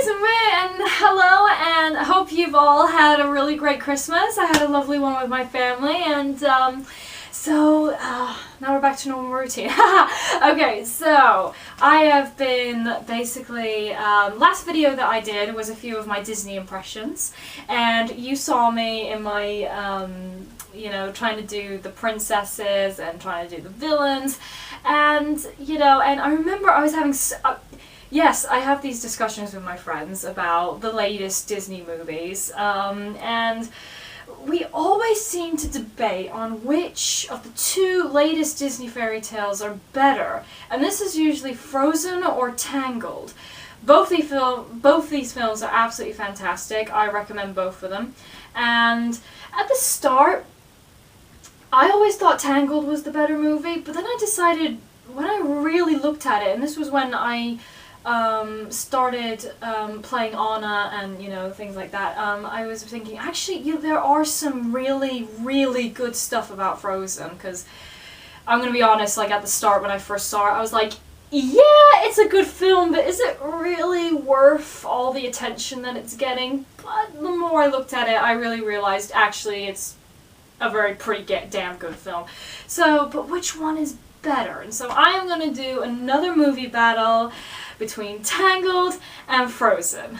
and hello, and I hope you've all had a really great Christmas. I had a lovely one with my family, and so now we're back to normal routine. Okay, so I have been basically, last video that I did was a few of my Disney impressions, and you saw me in my, you know, trying to do the princesses and trying to do the villains, and, you know, and I remember I was having yes, I have these discussions with my friends about the latest Disney movies, and we always seem to debate on which of the two latest Disney fairy tales are better, and this is usually Frozen or Tangled. Both these films are absolutely fantastic. I recommend both of them. And at the start, I always thought Tangled was the better movie, but then I decided, when I really looked at it, and this was when I started playing Anna and, you know, things like that, I was thinking, actually, there are some really, really good stuff about Frozen, because I'm going to be honest, like, at the start when I first saw it, I was like, yeah, it's a good film, but is it really worth all the attention that it's getting? But the more I looked at it, I really realized, actually, it's a very pretty damn good film. So, but which one is better? And so I am going to do another movie battle between Tangled and Frozen.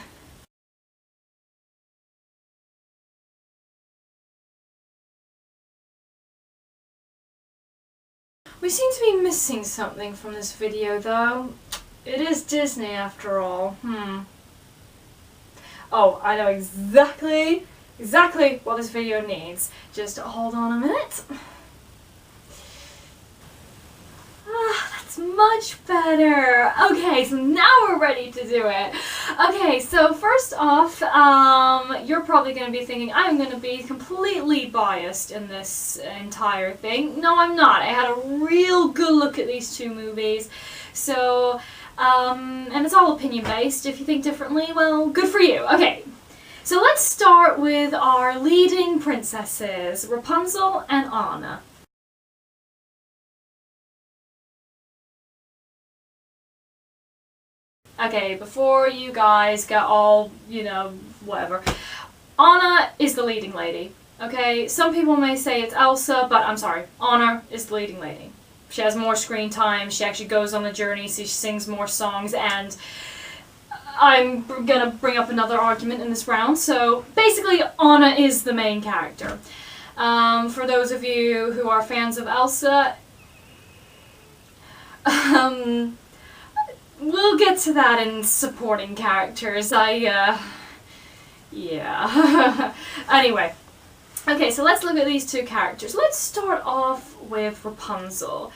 We seem to be missing something from this video, though. It is Disney after all. Oh, I know exactly what this video needs. Just hold on a minute. That's much better. Okay, so now we're ready to do it. Okay, so first off, you're probably going to be thinking I'm going to be completely biased in this entire thing. No, I'm not. I had a real good look at these two movies. So, and it's all opinion based. If you think differently, well, good for you. Okay, so let's start with our leading princesses, Rapunzel and Anna. Okay, before you guys get all, you know, whatever, Anna is the leading lady, okay? Some people may say it's Elsa, but I'm sorry, Anna is the leading lady. She has more screen time, she actually goes on the journey, she sings more songs, and I'm gonna bring up another argument in this round, so basically Anna is the main character. For those of you who are fans of Elsa, we'll get to that in supporting characters. Yeah. Anyway. Okay, so let's look at these two characters. Let's start off with Rapunzel.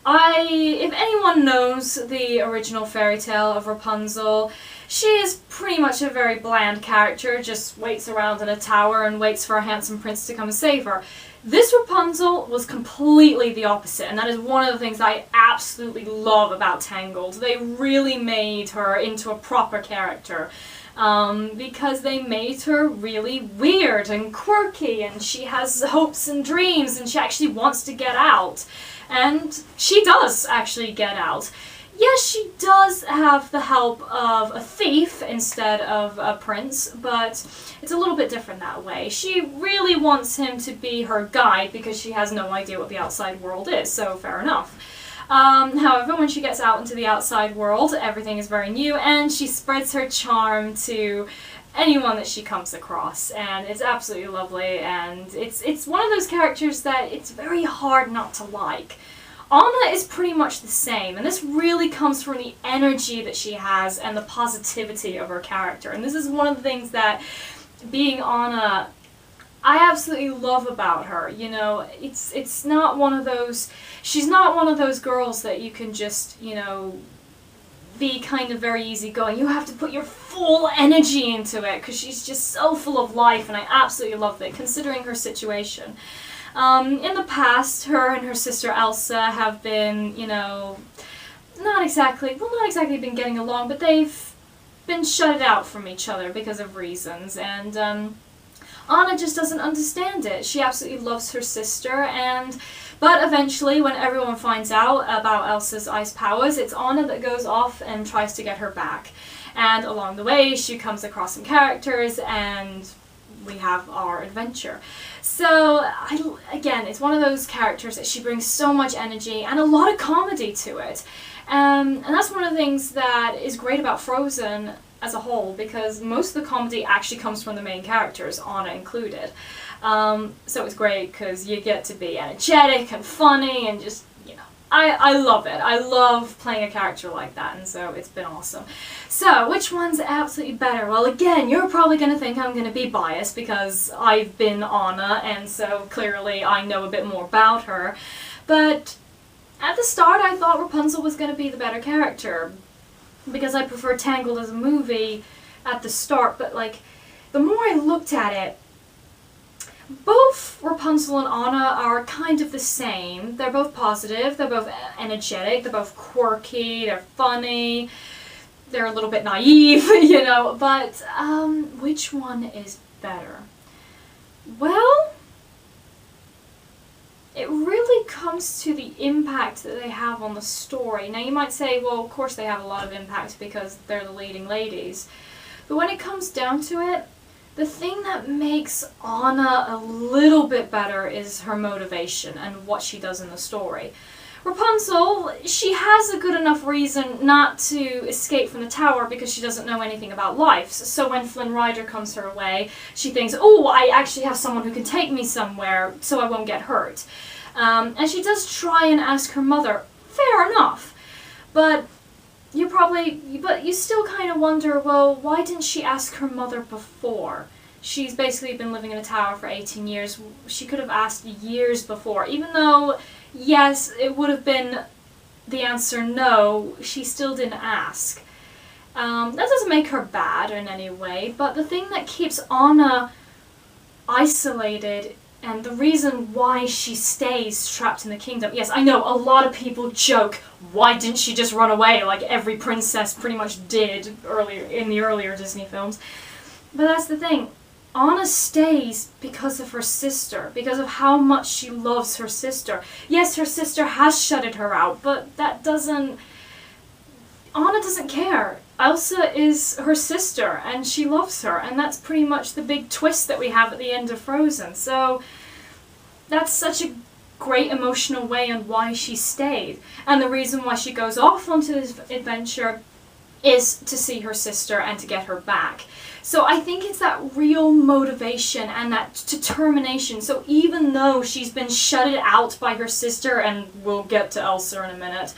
If anyone knows the original fairy tale of Rapunzel, she is pretty much a very bland character, just waits around in a tower and waits for a handsome prince to come and save her. This Rapunzel was completely the opposite, and that is one of the things I absolutely love about Tangled. They really made her into a proper character, because they made her really weird and quirky, and she has hopes and dreams, and she actually wants to get out. And she does actually get out. Yes, she does have the help of a thief instead of a prince, but it's a little bit different that way. She really wants him to be her guide because she has no idea what the outside world is, so fair enough. However, when she gets out into the outside world, everything is very new, and she spreads her charm to anyone that she comes across, and it's absolutely lovely, and it's one of those characters that it's very hard not to like. Anna is pretty much the same, and this really comes from the energy that she has and the positivity of her character. And this is one of the things that, being Anna, I absolutely love about her. You know, it's not one of those, she's not one of those girls that you can just, you know, be kind of very easygoing. You have to put your full energy into it, because she's just so full of life, and I absolutely love it, considering her situation. In the past, her and her sister Elsa have been, you know, not exactly been getting along, but they've been shut out from each other because of reasons, and Anna just doesn't understand it. She absolutely loves her sister, and But eventually, when everyone finds out about Elsa's ice powers, it's Anna that goes off and tries to get her back. And along the way, she comes across some characters, and we have our adventure. So, again, it's one of those characters that she brings so much energy and a lot of comedy to it. And that's one of the things that is great about Frozen as a whole, because most of the comedy actually comes from the main characters, Anna included. So it's great because you get to be energetic and funny and just, you know, I love it. I love playing a character like that, and so it's been awesome. So, which one's absolutely better? Well, again, you're probably going to think I'm going to be biased because I've been Anna, and so clearly I know a bit more about her. But at the start, I thought Rapunzel was going to be the better character because I preferred Tangled as a movie at the start, but like, the more I looked at it, both Rapunzel and Anna are kind of the same. They're both positive, they're both energetic, they're both quirky, they're funny, they're a little bit naive, you know, but which one is better? Well, it really comes to the impact that they have on the story. Now you might say, well, of course they have a lot of impact because they're the leading ladies, but when it comes down to it, the thing that makes Anna a little bit better is her motivation and what she does in the story. Rapunzel, she has a good enough reason not to escape from the tower because she doesn't know anything about life. So when Flynn Rider comes her way, she thinks, oh, I actually have someone who can take me somewhere so I won't get hurt. And she does try and ask her mother, fair enough, but you still kind of wonder, well, why didn't she ask her mother before? She's basically been living in a tower for 18 years. She could have asked years before. Even though, yes, it would have been the answer no, she still didn't ask. That doesn't make her bad in any way, but the thing that keeps Anna isolated and the reason why she stays trapped in the kingdom. Yes, I know, a lot of people joke, why didn't she just run away like every princess pretty much did earlier in the earlier Disney films. But that's the thing. Anna stays because of her sister, because of how much she loves her sister. Yes, her sister has shutted her out, but that doesn't... Anna doesn't care. Elsa is her sister, and she loves her, and that's pretty much the big twist that we have at the end of Frozen. So that's such a great emotional way on why she stayed. And the reason why she goes off onto this adventure is to see her sister and to get her back. So I think it's that real motivation and that determination. So even though she's been shutted out by her sister, and we'll get to Elsa in a minute,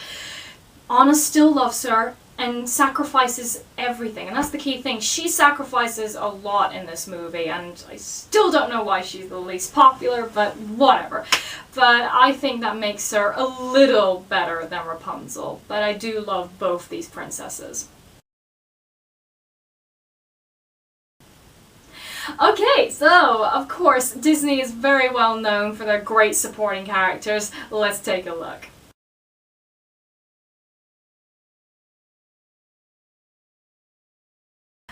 Anna still loves her and sacrifices everything. And that's the key thing. She sacrifices a lot in this movie, and I still don't know why she's the least popular, but whatever. But I think that makes her a little better than Rapunzel. But I do love both these princesses. Okay, so, of course, Disney is very well known for their great supporting characters. Let's take a look.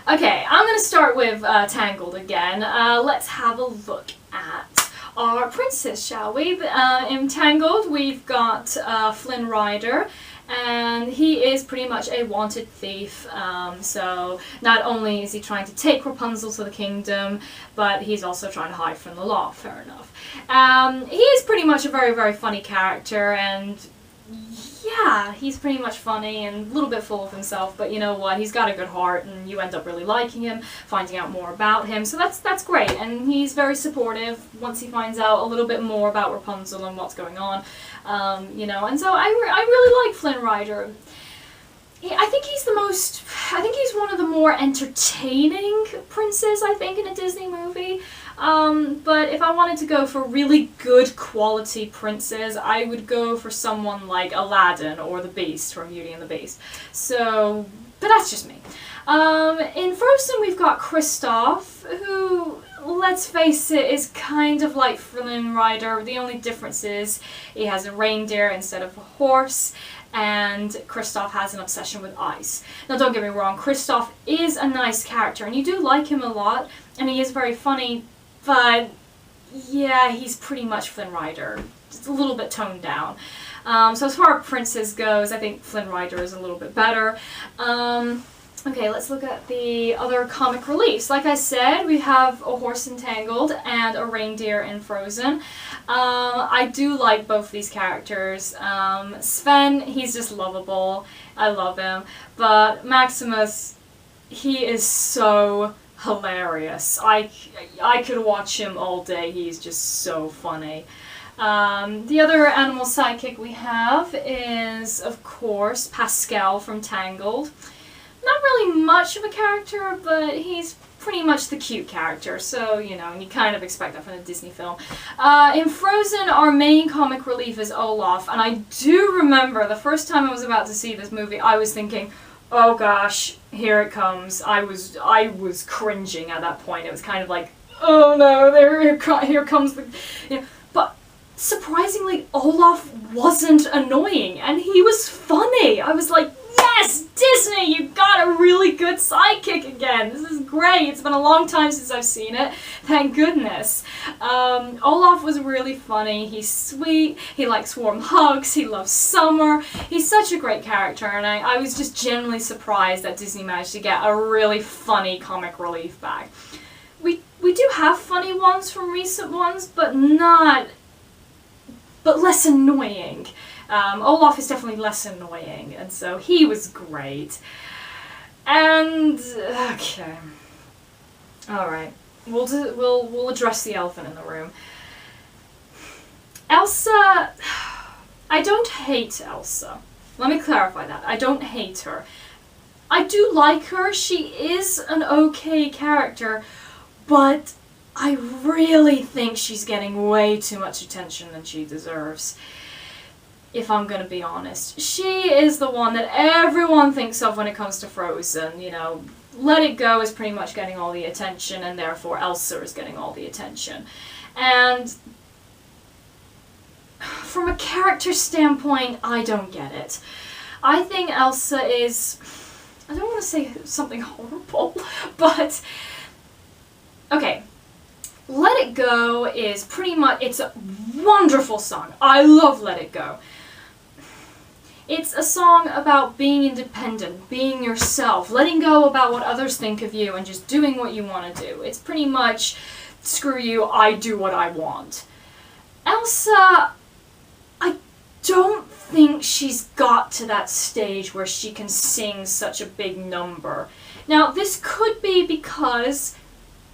Okay, I'm going to start with Tangled again. Let's have a look at our princess, shall we? In Tangled, we've got Flynn Rider, and he is pretty much a wanted thief. So not only is he trying to take Rapunzel to the kingdom, but he's also trying to hide from the law, fair enough. He is pretty much a very, very funny character, and yeah, he's pretty much funny and a little bit full of himself, but you know what, he's got a good heart and you end up really liking him, finding out more about him, so that's great, and he's very supportive once he finds out a little bit more about Rapunzel and what's going on, you know, and so I really like Flynn Rider. I think he's one of the more entertaining princes, I think, in a Disney movie. But if I wanted to go for really good quality princes, I would go for someone like Aladdin or the Beast from Beauty and the Beast. So, but that's just me. In Frozen we've got Kristoff, who, let's face it, is kind of like Flynn Rider. The only difference is he has a reindeer instead of a horse, and Kristoff has an obsession with ice. Now don't get me wrong, Kristoff is a nice character, and you do like him a lot, and he is very funny, but yeah, he's pretty much Flynn Rider. just a little bit toned down. So as far as princes goes, I think Flynn Rider is a little bit better. Okay, let's look at the other comic reliefs. Like I said, we have a horse in Tangled and a reindeer in Frozen. I do like both these characters. Sven, he's just lovable. I love him. But Maximus, he is so hilarious. I could watch him all day. He's just so funny. The other animal sidekick we have is, of course, Pascal from Tangled. Not really much of a character, but he's pretty much the cute character, so, you know, you kind of expect that from a Disney film. In Frozen, our main comic relief is Olaf, and I do remember the first time I was about to see this movie, I was thinking, oh gosh, here it comes. I was cringing at that point. It was kind of like, oh no, here comes the... You know, but surprisingly, Olaf wasn't annoying, and he was funny. I was like, yes, Disney, you got a really good sidekick again. This is great. It's been a long time since I've seen it. Thank goodness. Olaf was really funny. He's sweet. He likes warm hugs. He loves summer. He's such a great character, and I was just genuinely surprised that Disney managed to get a really funny comic relief back. We do have funny ones from recent ones, but less annoying. Olaf is definitely less annoying, and so he was great. And okay, all right, we'll address the elephant in the room. Elsa, I don't hate Elsa. Let me clarify that. I don't hate her. I do like her. She is an okay character, but I really think she's getting way too much attention than she deserves. If I'm gonna be honest. She is the one that everyone thinks of when it comes to Frozen, you know. Let It Go is pretty much getting all the attention, and therefore Elsa is getting all the attention. And from a character standpoint, I don't get it. I think Elsa is... I don't want to say something horrible, but... Okay. Let It Go is pretty much... It's a wonderful song. I love Let It Go. It's a song about being independent, being yourself, letting go about what others think of you, and just doing what you want to do. It's pretty much, screw you, I do what I want. Elsa, I don't think she's got to that stage where she can sing such a big number. Now, this could be because,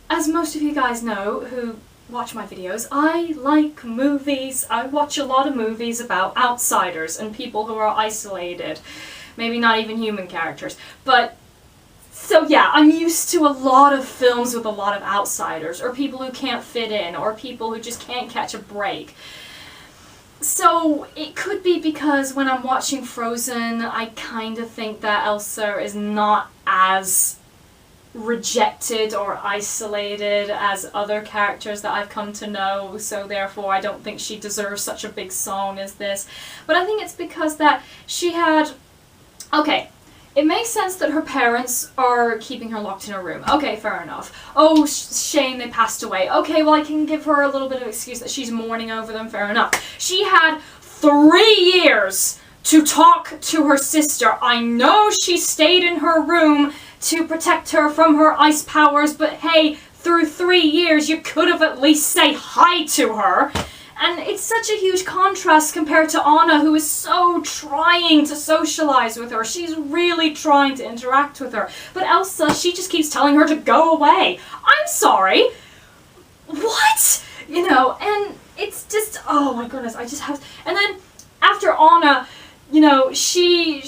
as most of you guys know who watch my videos, I like movies. I watch a lot of movies about outsiders and people who are isolated. Maybe not even human characters. But, so yeah, I'm used to a lot of films with a lot of outsiders, or people who can't fit in, or people who just can't catch a break. So, it could be because when I'm watching Frozen, I kind of think that Elsa is not as rejected or isolated as other characters that I've come to know, so therefore I don't think she deserves such a big song as this. But I think it's because that she had... Okay, it makes sense that her parents are keeping her locked in a room. Okay, fair enough. Oh, shame they passed away. Okay, well I can give her a little bit of excuse that she's mourning over them, fair enough. She had 3 years to talk to her sister. I know she stayed in her room to protect her from her ice powers, but hey, through 3 years you could have at least said hi to her. And it's such a huge contrast compared to Anna, who is so trying to socialize with her. She's really trying to interact with her. But Elsa, she just keeps telling her to go away. I'm sorry. What? You know, and it's just, oh my goodness, I just have... And then after Anna, you know, she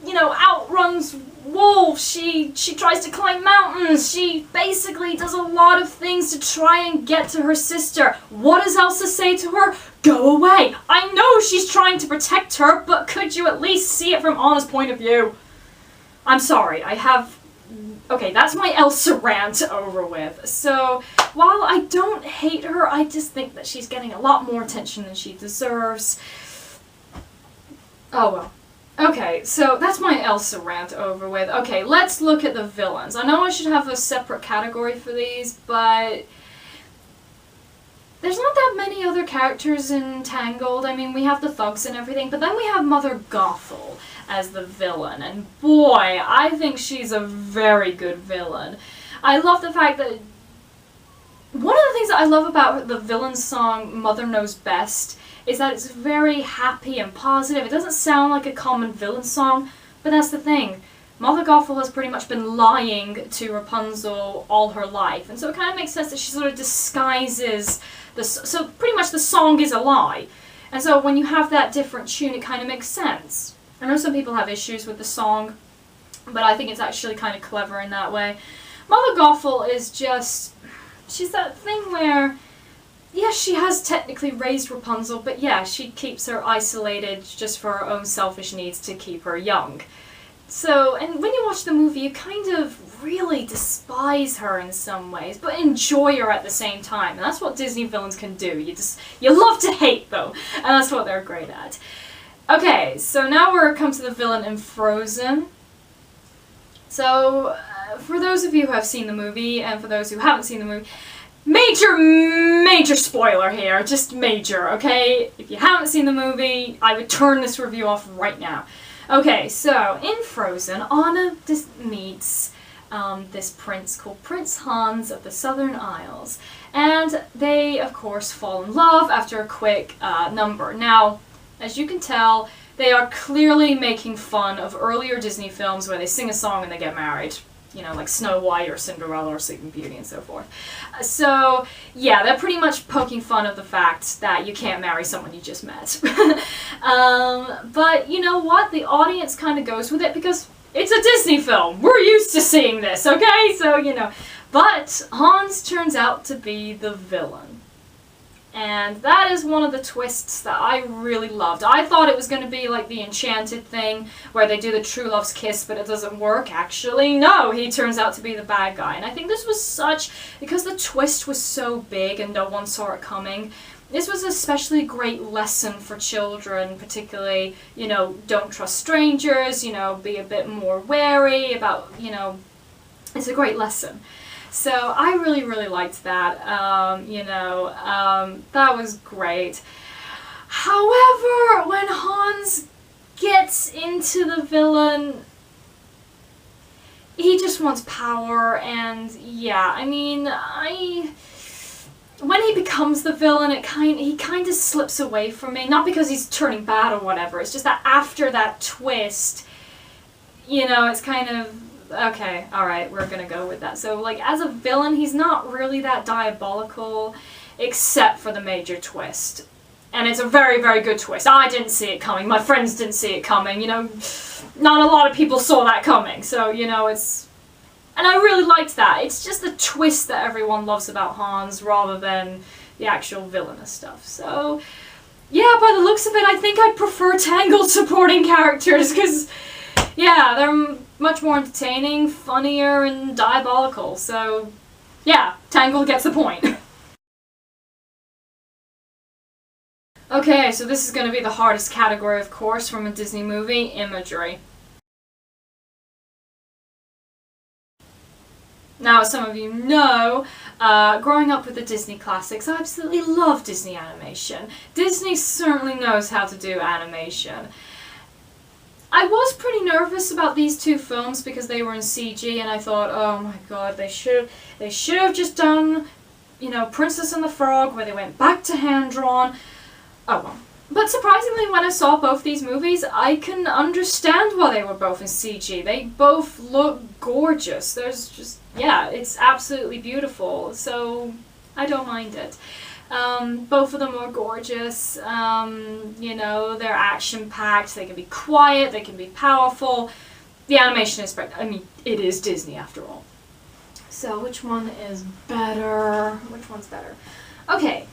you know, outruns wolves, she tries to climb mountains, she basically does a lot of things to try and get to her sister. What does Elsa say to her? Go away. I know she's trying to protect her, but could you at least see it from Anna's point of view? I'm sorry, okay, that's my Elsa rant over with. So, while I don't hate her, I just think that she's getting a lot more attention than she deserves. Oh well. Okay, so that's my Elsa rant over with. Okay, let's look at the villains. I know I should have a separate category for these, but there's not that many other characters in Tangled. I mean, we have the thugs and everything, but then we have Mother Gothel as the villain, and boy, I think she's a very good villain. I love the fact that one of the things that I love about the villain song Mother Knows Best is that it's very happy and positive. It doesn't sound like a common villain song, but that's the thing. Mother Gothel has pretty much been lying to Rapunzel all her life, and so it kind of makes sense that she sort of disguises so pretty much the song is a lie. And so when you have that different tune, it kind of makes sense. I know some people have issues with the song, but I think it's actually kind of clever in that way. Mother Gothel is just, she's that thing where, yeah, she has technically raised Rapunzel, but yeah, she keeps her isolated just for her own selfish needs to keep her young. So, and when you watch the movie, you kind of really despise her in some ways, but enjoy her at the same time. And that's what Disney villains can do. You love to hate, though, and that's what they're great at. Okay, so now we're come to the villain in Frozen. So, for those of you who have seen the movie, and for those who haven't seen the movie, major spoiler here, just major, okay? If you haven't seen the movie, I would turn this review off right now. Okay, so in Frozen, Anna meets this prince called Prince Hans of the Southern Isles, and they, of course, fall in love after a quick number. Now, as you can tell, they are clearly making fun of earlier Disney films where they sing a song and they get married. You know, like Snow White or Cinderella or Sleeping Beauty and so forth. So, yeah, they're pretty much poking fun of the fact that you can't marry someone you just met. But you know what? The audience kind of goes with it because it's a Disney film. We're used to seeing this, okay? So, you know. But Hans turns out to be the villain. And that is one of the twists that I really loved. I thought it was going to be like the Enchanted thing, where they do the true love's kiss, but it doesn't work. Actually, no, he turns out to be the bad guy. And I think this was because the twist was so big and no one saw it coming, this was an especially great lesson for children, particularly, you know, don't trust strangers, you know, be a bit more wary about, you know, it's a great lesson. So I really, really liked that, that was great. However, when Hans gets into the villain, he just wants power, and yeah, I mean, when he becomes the villain, he kind of slips away from me, not because he's turning bad or whatever, it's just that after that twist, you know, it's kind of, okay, alright, we're gonna go with that. So, like, as a villain, he's not really that diabolical, except for the major twist. And it's a very, very good twist. I didn't see it coming, my friends didn't see it coming, you know, not a lot of people saw that coming, so, you know, it's... And I really liked that. It's just the twist that everyone loves about Hans, rather than the actual villainous stuff. So, yeah, by the looks of it, I think I'd prefer Tangled supporting characters, because, yeah, they're much more entertaining, funnier, and diabolical. So, yeah, Tangled gets the point. Okay, so this is going to be the hardest category, of course, from a Disney movie, imagery. Now, as some of you know, growing up with the Disney classics, I absolutely love Disney animation. Disney certainly knows how to do animation. I was pretty nervous about these two films because they were in CG, and I thought, oh my god, they should have just done, you know, Princess and the Frog, where they went back to hand-drawn. Oh well. But surprisingly, when I saw both these movies, I can understand why they were both in CG. They both look gorgeous. There's just, yeah, it's absolutely beautiful, so I don't mind it. Both of them are gorgeous, you know, they're action-packed, they can be quiet, they can be powerful. The animation is, I mean, it is Disney after all. So, which one is better? Which one's better? Okay,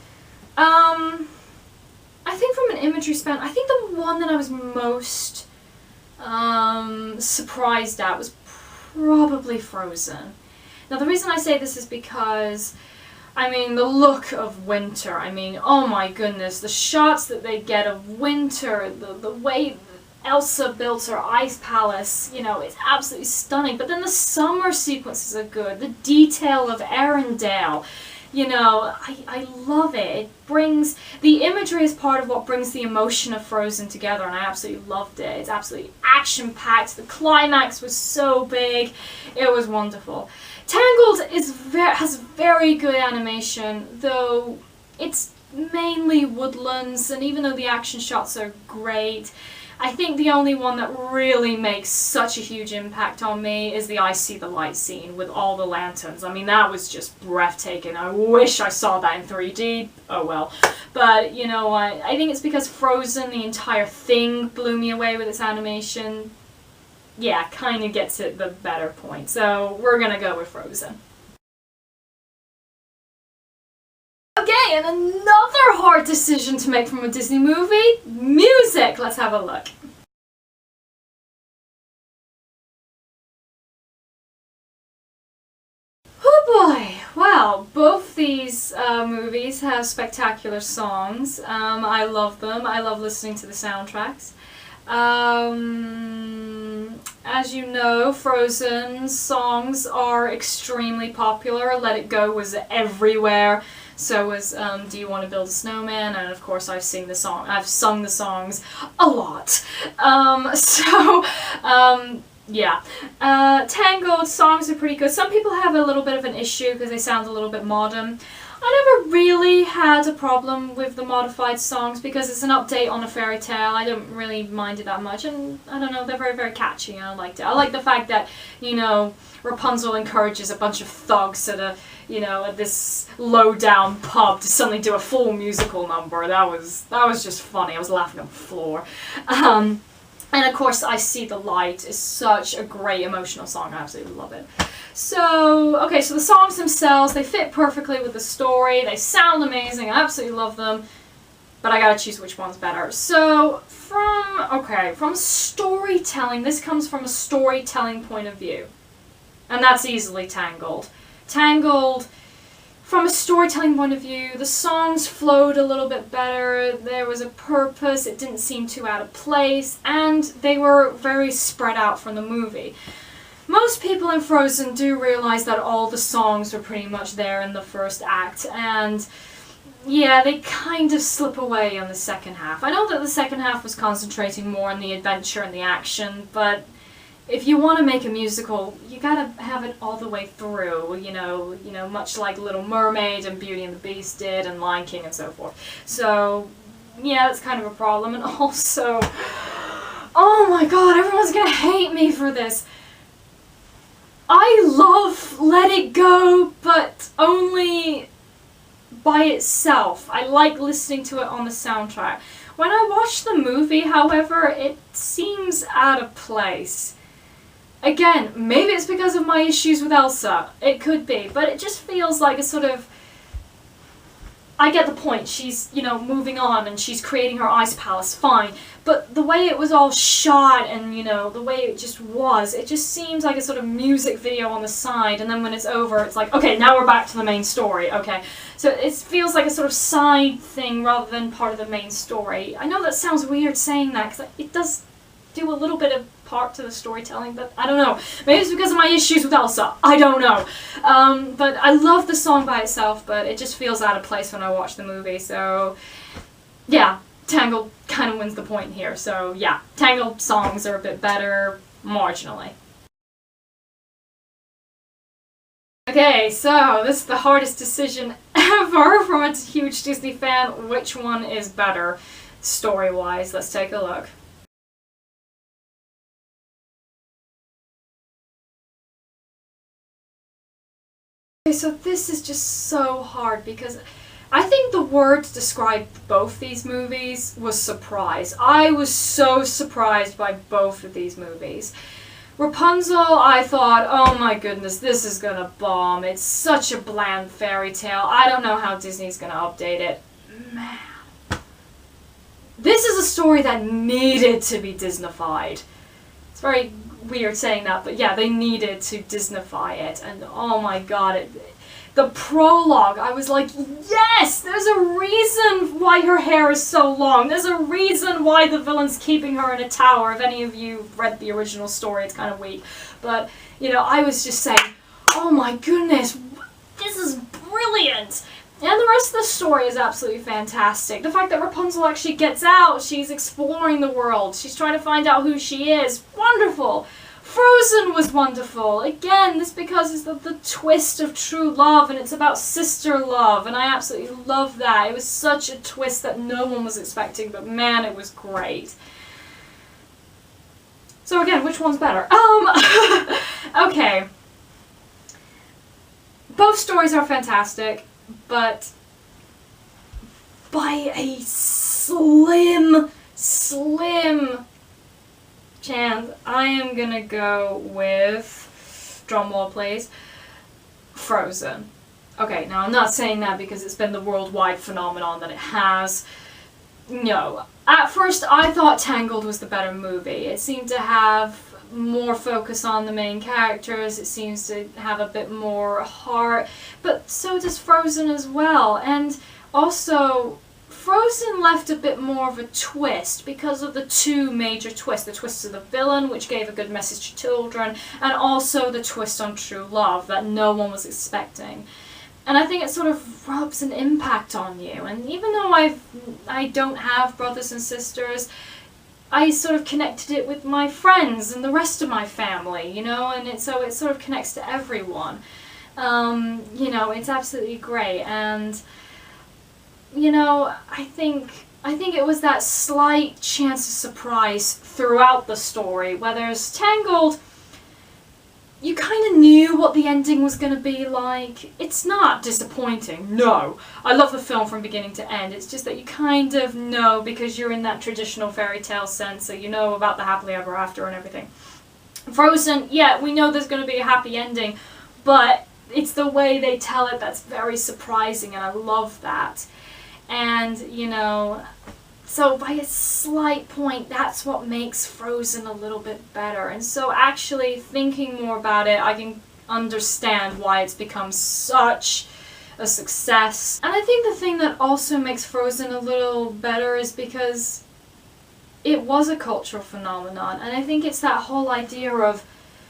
I think from an imagery span, I think the one that I was most surprised at was probably Frozen. Now the reason I say this is because, I mean, the look of winter, I mean, oh my goodness, the shots that they get of winter, the way Elsa builds her ice palace, you know, it's absolutely stunning. But then the summer sequences are good, the detail of Arendelle. you know, I love it. It brings, the imagery is part of what brings the emotion of Frozen together, and I absolutely loved it. It's absolutely action-packed. The climax was so big. It was wonderful. Tangled has very good animation, though it's mainly woodlands, and even though the action shots are great, I think the only one that really makes such a huge impact on me is the I See the Light scene with all the lanterns. I mean, that was just breathtaking. I wish I saw that in 3D. Oh well. But, you know, I think it's because Frozen, the entire thing, blew me away with its animation. Yeah, kind of gets it the better point. So we're gonna go with Frozen. Okay, and another hard decision to make from a Disney movie, music. Let's have a look. Oh boy! Well, both these movies have spectacular songs. I love them. I love listening to the soundtracks. As you know, Frozen songs are extremely popular. Let It Go was everywhere. So was Do You Want to Build a Snowman? And of course I've sung the songs a lot. Yeah. Tangled songs are pretty good. Some people have a little bit of an issue because they sound a little bit modern. I never really had a problem with the modified songs because it's an update on a fairy tale. I don't really mind it that much, and I don't know, they're very, very catchy, and I liked it. I like the fact that, you know, Rapunzel encourages a bunch of thugs at this low-down pub to suddenly do a full musical number. That was just funny. I was laughing on the floor. And of course, I See the Light is such a great emotional song. I absolutely love it. So, okay, so the songs themselves, they fit perfectly with the story. They sound amazing. I absolutely love them. But I gotta choose which one's better. So, from storytelling, this comes from a storytelling point of view. And that's easily Tangled. Tangled, from a storytelling point of view, the songs flowed a little bit better, there was a purpose, it didn't seem too out of place, and they were very spread out from the movie. Most people in Frozen do realize that all the songs were pretty much there in the first act, and yeah, they kind of slip away in the second half. I know that the second half was concentrating more on the adventure and the action, but if you want to make a musical, you gotta have it all the way through, you know, much like Little Mermaid and Beauty and the Beast did, and Lion King and so forth. So, yeah, that's kind of a problem. And also, oh my god, everyone's gonna hate me for this. I love Let It Go, but only by itself. I like listening to it on the soundtrack. When I watch the movie, however, it seems out of place. Again, maybe it's because of my issues with Elsa. It could be, but it just feels like a sort of... I get the point. She's, you know, moving on and she's creating her ice palace, fine. But the way it was all shot and, you know, the way it just seems like a sort of music video on the side, and then when it's over, it's like, okay, now we're back to the main story, okay. So it feels like a sort of side thing rather than part of the main story. I know that sounds weird saying that, because it does do a little bit of part to the storytelling, but I don't know. Maybe it's because of my issues with Elsa. I don't know. But I love the song by itself, but it just feels out of place when I watch the movie. So, yeah, Tangled kind of wins the point here. So, yeah, Tangled songs are a bit better, marginally. Okay, so this is the hardest decision ever from a huge Disney fan. Which one is better, story-wise? Let's take a look. So this is just so hard because I think the word to describe both these movies was surprise. I was so surprised by both of these movies. Rapunzel, I thought, oh my goodness, this is gonna bomb. It's such a bland fairy tale. I don't know how Disney's gonna update it. Man. This is a story that needed to be Disneyfied. It's very weird saying that, but yeah, they needed to Disneyfy it, and oh my god, the prologue, I was like, yes, there's a reason why her hair is so long, there's a reason why the villain's keeping her in a tower. If any of you read the original story, it's kind of weak, but, you know, I was just saying, oh my goodness, this is brilliant. And the rest of the story is absolutely fantastic. The fact that Rapunzel actually gets out, she's exploring the world, she's trying to find out who she is, wonderful. Frozen was wonderful. Again, this because it's the twist of true love, and it's about sister love, and I absolutely love that. It was such a twist that no one was expecting, but man, it was great. So again, which one's better? Okay. Both stories are fantastic, but by a slim chance, I am gonna go with, drumroll please, Frozen. Okay, now I'm not saying that because it's been the worldwide phenomenon that it has. No. At first, I thought Tangled was the better movie. It seemed to have more focus on the main characters, it seems to have a bit more heart, but so does Frozen as well. And also, Frozen left a bit more of a twist because of the two major twists. The twist of the villain, which gave a good message to children, and also the twist on true love that no one was expecting. And I think it sort of rubs an impact on you. And even though I don't have brothers and sisters, I sort of connected it with my friends and the rest of my family, you know, and so it sort of connects to everyone. You know, it's absolutely great, and you know, I think it was that slight chance of surprise throughout the story, whereas Tangled, you kind of knew what the ending was going to be like. It's not disappointing, no. I love the film from beginning to end. It's just that you kind of know because you're in that traditional fairy tale sense, so you know about the happily ever after and everything. Frozen, yeah, we know there's going to be a happy ending, but it's the way they tell it that's very surprising, and I love that. And, you know, so by a slight point, that's what makes Frozen a little bit better. And so actually thinking more about it, I can understand why it's become such a success. And I think the thing that also makes Frozen a little better is because it was a cultural phenomenon. And I think it's that whole idea of,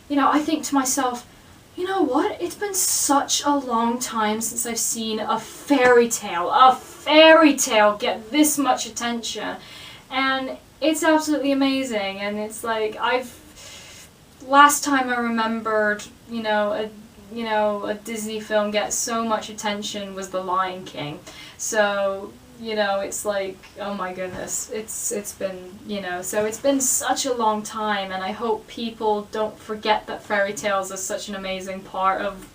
you know, I think to myself, you know what? It's been such a long time since I've seen a fairy tale get this much attention. And it's absolutely amazing. And it's like, last time I remembered, you know, a Disney film get so much attention was The Lion King. So, you know, it's like, oh my goodness, it's been, you know, so it's been such a long time, and I hope people don't forget that fairy tales are such an amazing part of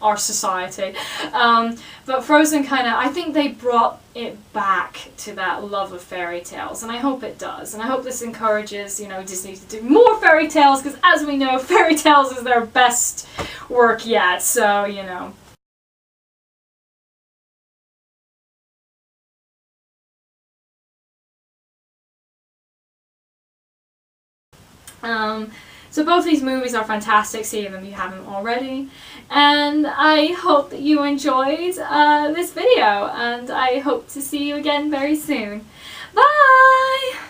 our society. But Frozen kind of, I think they brought it back to that love of fairy tales, and I hope it does. And I hope this encourages, you know, Disney to do more fairy tales, because as we know, fairy tales is their best work yet, so, you know. So both these movies are fantastic, see them if you haven't already, and I hope that you enjoyed this video, and I hope to see you again very soon. Bye!